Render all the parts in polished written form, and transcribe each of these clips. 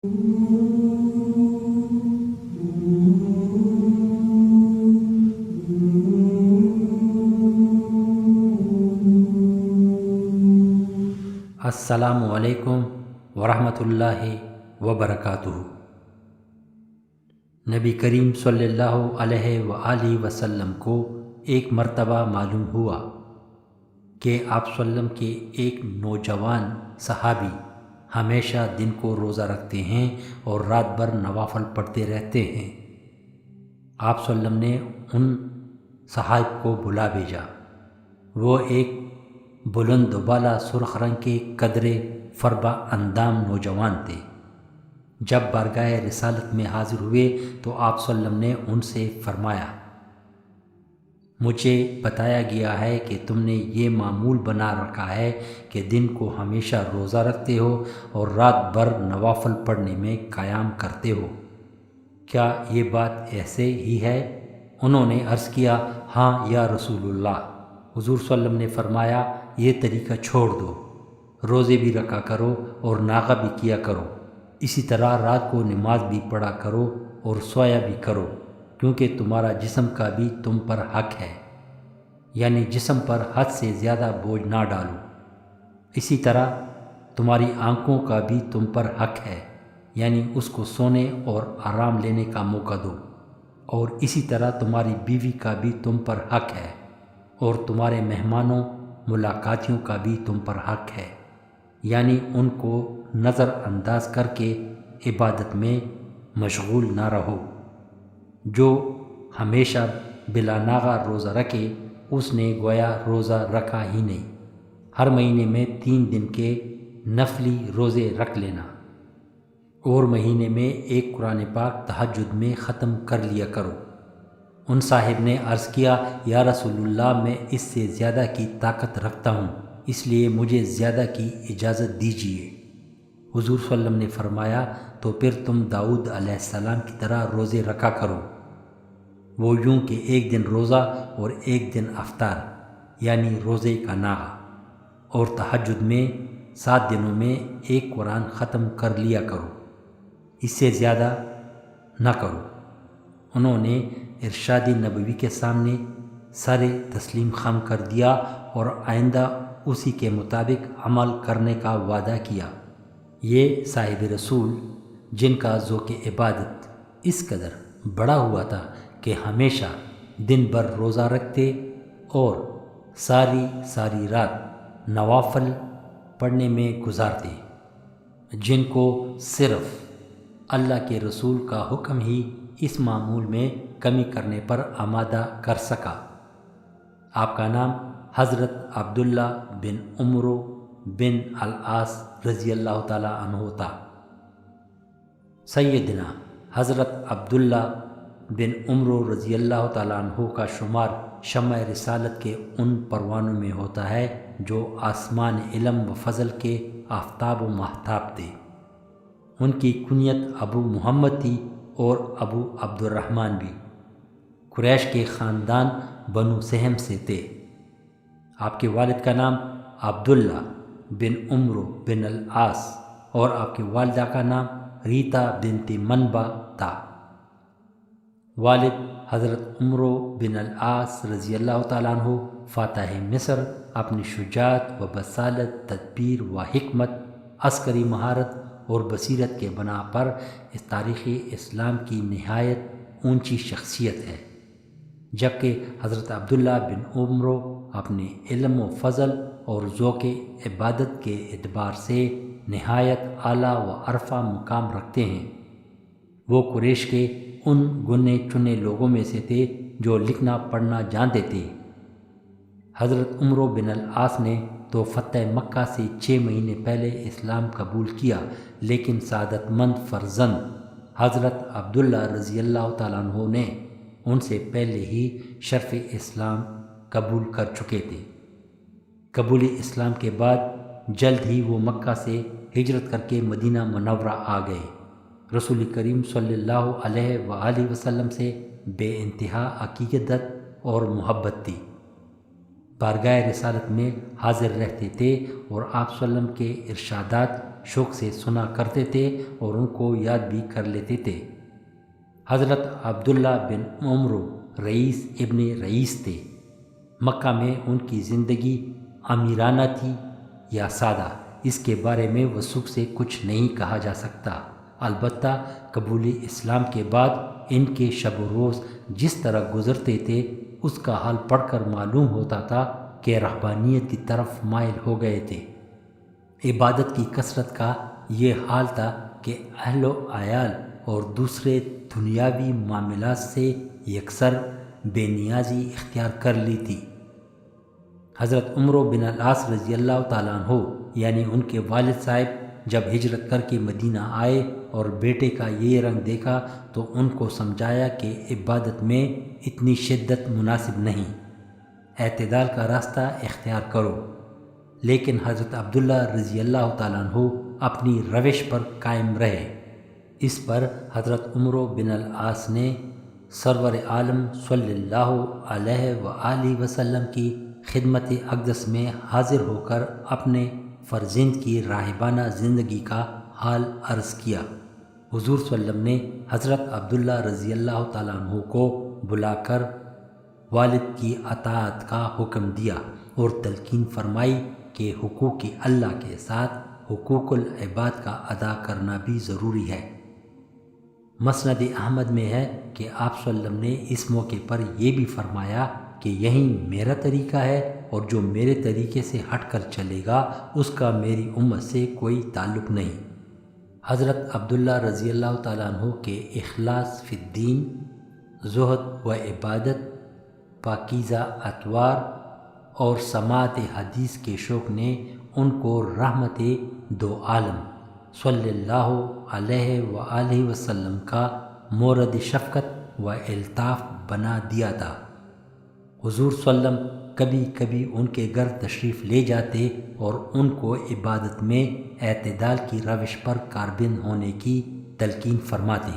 السلام علیکم ورحمۃ اللہ وبرکاتہ۔ نبی کریم صلی اللہ علیہ وآلہ وسلم کو ایک مرتبہ معلوم ہوا کہ آپ صلی اللہ علیہ وسلم کے ایک نوجوان صحابی ہمیشہ دن کو روزہ رکھتے ہیں اور رات بھر نوافل پڑھتے رہتے ہیں۔ آپ صلی اللہ علیہ وسلم نے ان صحابہ کو بلا بھیجا۔ وہ ایک بلند و بالا سرخ رنگ کے قدرے فربا اندام نوجوان تھے۔ جب بارگاہ رسالت میں حاضر ہوئے تو آپ صلی اللہ علیہ وسلم نے ان سے فرمایا، مجھے بتایا گیا ہے کہ تم نے یہ معمول بنا رکھا ہے کہ دن کو ہمیشہ روزہ رکھتے ہو اور رات بھر نوافل پڑھنے میں قیام کرتے ہو، کیا یہ بات ایسے ہی ہے؟ انہوں نے عرض کیا، ہاں یا رسول اللہ۔ حضور صلی اللہ علیہ وسلم نے فرمایا، یہ طریقہ چھوڑ دو، روزے بھی رکھا کرو اور ناغہ بھی کیا کرو، اسی طرح رات کو نماز بھی پڑھا کرو اور سویا بھی کرو، کیونکہ تمہارا جسم کا بھی تم پر حق ہے، یعنی جسم پر حد سے زیادہ بوجھ نہ ڈالو۔ اسی طرح تمہاری آنکھوں کا بھی تم پر حق ہے، یعنی اس کو سونے اور آرام لینے کا موقع دو، اور اسی طرح تمہاری بیوی کا بھی تم پر حق ہے، اور تمہارے مہمانوں ملاقاتیوں کا بھی تم پر حق ہے، یعنی ان کو نظر انداز کر کے عبادت میں مشغول نہ رہو۔ جو ہمیشہ بلا ناغہ روزہ رکھے اس نے گویا روزہ رکھا ہی نہیں۔ ہر مہینے میں 3 دن کے نفلی روزے رکھ لینا، اور مہینے میں ایک قرآن پاک تہجد میں ختم کر لیا کرو۔ ان صاحب نے عرض کیا، یا رسول اللہ، میں اس سے زیادہ کی طاقت رکھتا ہوں، اس لیے مجھے زیادہ کی اجازت دیجیے۔ حضور صلی اللہ علیہ وسلم نے فرمایا، تو پھر تم داؤد علیہ السلام کی طرح روزے رکھا کرو، وہ یوں کہ ایک دن روزہ اور ایک دن افطار، یعنی روزے کا ناغہ، اور تہجد میں 7 دنوں میں ایک قرآن ختم کر لیا کرو، اس سے زیادہ نہ کرو۔ انہوں نے ارشاد نبوی کے سامنے سر تسلیم خم کر دیا اور آئندہ اسی کے مطابق عمل کرنے کا وعدہ کیا۔ یہ صاحب رسول جن کا ذوق عبادت اس قدر بڑا ہوا تھا کہ ہمیشہ دن بھر روزہ رکھتے اور ساری رات نوافل پڑھنے میں گزارتے، جن کو صرف اللہ کے رسول کا حکم ہی اس معمول میں کمی کرنے پر آمادہ کر سکا۔ آپ کا نام حضرت عبداللہ بن عمرو بن العاص رضی اللہ تعالیٰ عنہ تھا۔ سیدنا حضرت عبداللہ بن عمرو رضی اللہ تعالیٰ عنہ کا شمار شمع رسالت کے ان پروانوں میں ہوتا ہے جو آسمان علم و فضل کے آفتاب و ماہتاب تھے۔ ان کی کنیت ابو محمد تھی اور ابو عبد الرحمن بھی۔ قریش کے خاندان بنو سہم سے تھے۔ آپ کے والد کا نام عبداللہ بن عمرو بن العاص اور آپ کی والدہ کا نام ریتا بنت منبع تھا۔ والد حضرت عمرو بن العاص رضی اللہ تعالیٰ عنہ فاتح مصر اپنی شجاعت و بصالت، تدبیر و حکمت، عسکری مہارت اور بصیرت کے بنا پر اس تاریخ اسلام کی نہایت اونچی شخصیت ہے، جبکہ حضرت عبداللہ بن عمرو اپنے علم و فضل اور ذوق عبادت کے اعتبار سے نہایت اعلیٰ و عرفہ مقام رکھتے ہیں۔ وہ قریش کے ان گنے چنے لوگوں میں سے تھے جو لکھنا پڑھنا جانتے تھے۔ حضرت عمرو بن العاص نے تو فتح مکہ سے 6 مہینے پہلے اسلام قبول کیا، لیکن سعادت مند فرزند حضرت عبداللہ رضی اللہ تعالیٰ عنہ نے ان سے پہلے ہی شرف اسلام قبول کر چکے تھے۔ قبول اسلام کے بعد جلد ہی وہ مکہ سے ہجرت کر کے مدینہ منورہ آ گئے۔ رسول کریم صلی اللہ علیہ وآلہ وسلم سے بے انتہا عقیدت اور محبت تھی۔ بارگاہ رسالت میں حاضر رہتے تھے اور آپ صلی اللہ علیہ وسلم کے ارشادات شوق سے سنا کرتے تھے اور ان کو یاد بھی کر لیتے تھے۔ حضرت عبداللہ بن عمرو رئیس ابن رئیس تھے۔ مکہ میں ان کی زندگی امیرانہ تھی یا سادہ، اس کے بارے میں وثوق سے کچھ نہیں کہا جا سکتا۔ البتہ قبول اسلام کے بعد ان کے شب و روز جس طرح گزرتے تھے اس کا حال پڑھ کر معلوم ہوتا تھا کہ رہبانیت کی طرف مائل ہو گئے تھے۔ عبادت کی کثرت کا یہ حال تھا کہ اہل و عیال اور دوسرے دنیاوی معاملات سے یکسر بے نیازی اختیار کر لی تھی۔ حضرت عمرو بن العاص رضی اللہ تعالیٰ عنہ یعنی ان کے والد صاحب جب ہجرت کر کے مدینہ آئے اور بیٹے کا یہ رنگ دیکھا تو ان کو سمجھایا کہ عبادت میں اتنی شدت مناسب نہیں، اعتدال کا راستہ اختیار کرو۔ لیکن حضرت عبداللہ رضی اللہ تعالیٰ عنہ اپنی روش پر قائم رہے۔ اس پر حضرت عمرو بن العاص نے سرور عالم صلی اللہ علیہ وآلہ وسلم کی خدمت اقدس میں حاضر ہو کر اپنے فرزند کی راہبانہ زندگی کا حال عرض کیا۔ حضور صلی اللہ علیہ وسلم نے حضرت عبداللہ رضی اللہ تعالیٰ عنہ کو بلا کر والد کی اطاعت کا حکم دیا اور تلقین فرمائی کہ حقوق اللہ کے ساتھ حقوق العباد کا ادا کرنا بھی ضروری ہے۔ مسند احمد میں ہے کہ آپ صلی اللہ علیہ وسلم نے اس موقع پر یہ بھی فرمایا کہ یہی میرا طریقہ ہے اور جو میرے طریقے سے ہٹ کر چلے گا اس کا میری امت سے کوئی تعلق نہیں۔ حضرت عبداللہ رضی اللہ تعالیٰ عنہ کے اخلاص فی الدین، زہد و عبادت، پاکیزہ اطوار اور سماعت حدیث کے شوق نے ان کو رحمت دو عالم صلی اللہ علیہ وآلہ وسلم کا مورد شفقت و الطاف بنا دیا تھا۔ حضور صلی اللہ علیہ وسلم کبھی کبھی ان کے گھر تشریف لے جاتے اور ان کو عبادت میں اعتدال کی روش پر کاربند ہونے کی تلقین فرماتے۔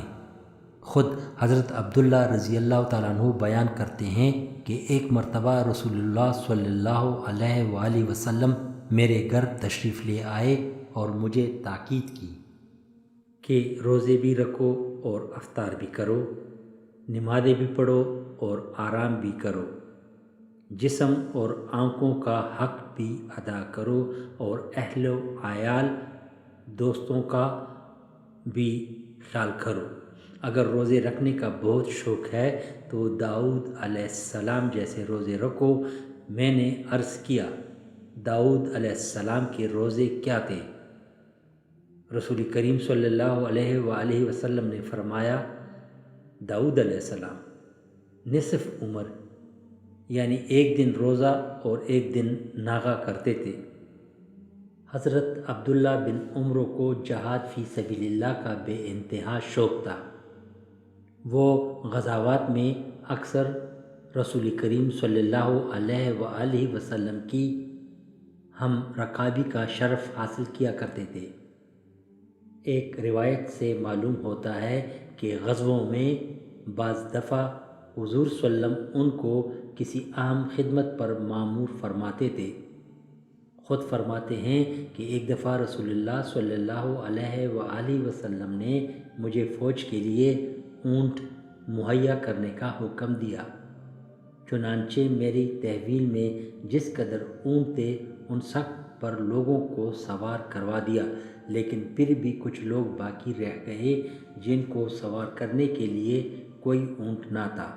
خود حضرت عبداللہ رضی اللہ تعالیٰ عنہ بیان کرتے ہیں کہ ایک مرتبہ رسول اللہ صلی اللہ علیہ وآلہ وسلم میرے گھر تشریف لے آئے اور مجھے تاکید کی کہ روزے بھی رکھو اور افطار بھی کرو، نمازیں بھی پڑھو اور آرام بھی کرو، جسم اور آنکھوں کا حق بھی ادا کرو اور اہل و عیال دوستوں کا بھی خیال کرو۔ اگر روزے رکھنے کا بہت شوق ہے تو داؤد علیہ السلام جیسے روزے رکھو۔ میں نے عرض کیا، داؤد علیہ السلام کے روزے کیا تھے؟ رسول کریم صلی اللہ علیہ وآلہ وسلم نے فرمایا، داؤد علیہ السلام نصف عمر یعنی ایک دن روزہ اور ایک دن ناغہ کرتے تھے۔ حضرت عبداللہ بن عمرو کو جہاد فی سبیل اللہ کا بے انتہا شوق تھا۔ وہ غزوات میں اکثر رسول کریم صلی اللہ علیہ وآلہ وسلم کی ہم رکابی کا شرف حاصل کیا کرتے تھے۔ ایک روایت سے معلوم ہوتا ہے کہ غزووں میں بعض دفعہ حضور صلی اللہ علیہ وسلم ان کو کسی اہم خدمت پر مامور فرماتے تھے۔ خود فرماتے ہیں کہ ایک دفعہ رسول اللہ صلی اللہ علیہ وآلہ وسلم نے مجھے فوج کے لیے اونٹ مہیا کرنے کا حکم دیا۔ چنانچہ میری تحویل میں جس قدر اونٹ تھے ان سب پر لوگوں کو سوار کروا دیا، لیکن پھر بھی کچھ لوگ باقی رہ گئے جن کو سوار کرنے کے لیے کوئی اونٹ نہ تھا۔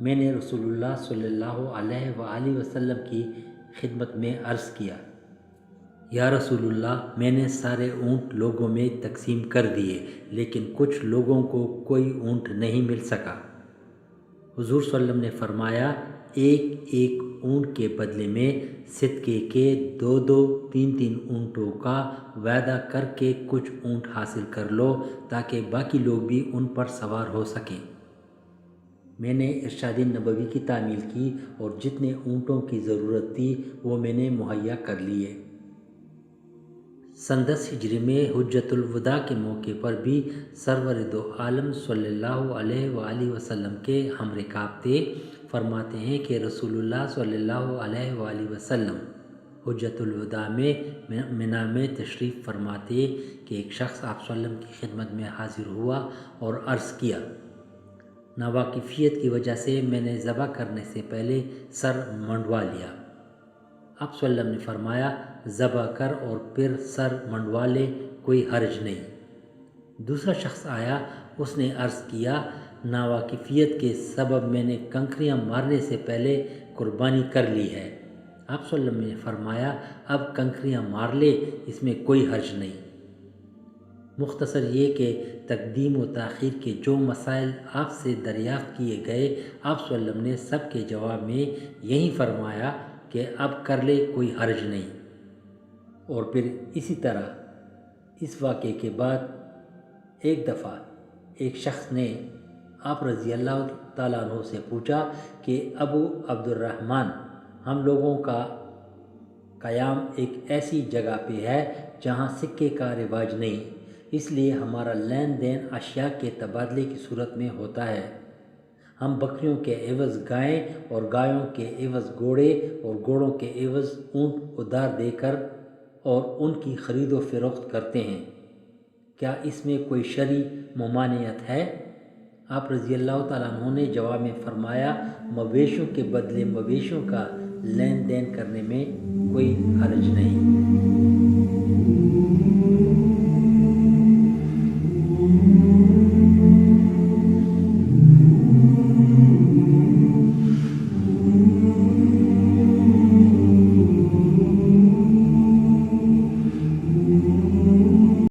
میں نے رسول اللہ صلی اللہ علیہ وآلہ وسلم کی خدمت میں عرض کیا، یا رسول اللہ، میں نے سارے اونٹ لوگوں میں تقسیم کر دیے لیکن کچھ لوگوں کو کوئی اونٹ نہیں مل سکا۔ حضور صلی اللہ علیہ وسلم نے فرمایا، ایک ایک اونٹ کے بدلے میں صدقے کے 2-3 اونٹوں کا وعدہ کر کے کچھ اونٹ حاصل کر لو تاکہ باقی لوگ بھی ان پر سوار ہو سکیں۔ میں نے ارشاد نبوی کی تعمیل کی اور جتنے اونٹوں کی ضرورت تھی وہ میں نے مہیا کر لیے۔ سن 10 ہجری میں حجۃ الوداع کے موقع پر بھی سرور دو عالم صلی اللہ علیہ وآلہ وسلم کے ہم رکاب تھے۔ فرماتے ہیں کہ رسول اللہ صلی اللہ علیہ وآلہ وسلم حجت الوداع میں منا میں تشریف فرماتے کہ ایک شخص آپ صلی اللہ علیہ وسلم کی خدمت میں حاضر ہوا اور عرض کیا، ناواقفیت کی وجہ سے میں نے ذبح کرنے سے پہلے سر منڈوا لیا۔ آپ صلی اللہ علیہ وسلم نے فرمایا، ذبح کر اور پھر سر منڈوا لے، کوئی حرج نہیں۔ دوسرا شخص آیا، اس نے عرض کیا، ناواقفیت کے سبب میں نے کنکریاں مارنے سے پہلے قربانی کر لی ہے۔ آپ صلی اللہ علیہ وسلم نے فرمایا، اب کنکریاں مار لے، اس میں کوئی حرج نہیں۔ مختصر یہ کہ تقدیم و تاخیر کے جو مسائل آپ سے دریافت کیے گئے، آپ صلی اللہ علیہ وسلم نے سب کے جواب میں یہی فرمایا کہ اب کر لے، کوئی حرج نہیں۔ اور پھر اسی طرح اس واقعے کے بعد ایک دفعہ ایک شخص نے آپ رضی اللہ تعالیٰ عنہ سے پوچھا کہ ابو عبد الرحمن، ہم لوگوں کا قیام ایک ایسی جگہ پہ ہے جہاں سکے کا رواج نہیں، اس لیے ہمارا لین دین اشیاء کے تبادلے کی صورت میں ہوتا ہے۔ ہم بکریوں کے عوض گائیں اور گایوں کے عوض گھوڑے اور گھوڑوں کے عوض اونٹ ادھار دے کر اور ان کی خرید و فروخت کرتے ہیں۔ کیا اس میں کوئی شرعی ممانعت ہے؟ آپ رضی اللہ تعالیٰ عنہ نے جواب میں فرمایا، مویشیوں کے بدلے مویشیوں کا لین دین کرنے میں کوئی حرج نہیں۔